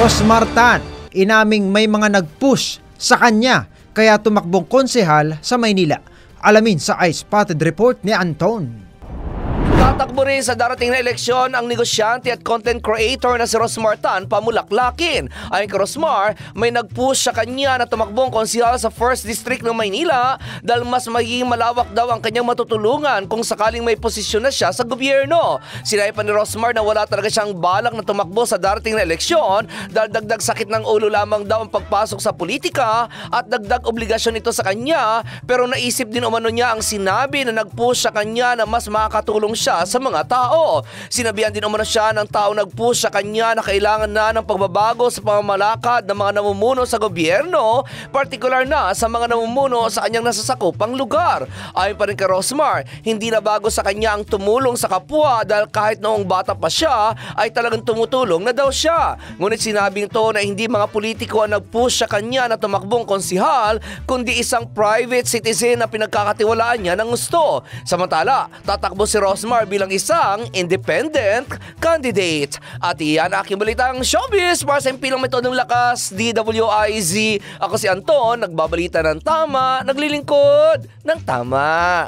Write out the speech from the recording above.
Rosmar Tan, inaming may mga nag-push sa kanya kaya tumakbong konsehal sa Maynila. Alamin sa iSpotted Report ni Anton. Tatakbo rin sa darating na eleksyon ang negosyante at content creator na si Rosmar Tan pamulaklakin. Ayon kay Rosmar, may nag-push sa kanya na tumakbong konsehal sa 1st District ng Maynila dahil mas magiging malawak daw ang kanyang matutulungan kung sakaling may posisyon na siya sa gobyerno. Sinabi pa ni Rosmar na wala talaga siyang balak na tumakbo sa darating na eleksyon dahil dagdag sakit ng ulo lamang daw ang pagpasok sa politika at dagdag obligasyon ito sa kanya, pero naisip din umano niya ang sinabi na nag-push sa kanya na mas makakatulong siya sa mga tao. Sinabihan din umano siya ng tao nag-push sa kanya na kailangan na ng pagbabago sa pamamalakad ng mga namumuno sa gobyerno, partikular na sa mga namumuno sa kanyang nasasakupang lugar. Ayon pa rin kay Rosmar, hindi na bago sa kanya ang tumulong sa kapwa dahil kahit noong bata pa siya ay talagang tumutulong na daw siya. Ngunit sinabing to na hindi mga politiko ang nag-push sa kanya na tumakbong konsehal, kundi isang private citizen na pinagkakatiwalaan niya ng gusto. Samantala, tatakbo si Rosmar bilang isang independent candidate. At iyan aking balitang showbiz para sa impilang metodong lakas, DWIZ. Ako si Anton, nagbabalita ng tama, naglilingkod ng tama.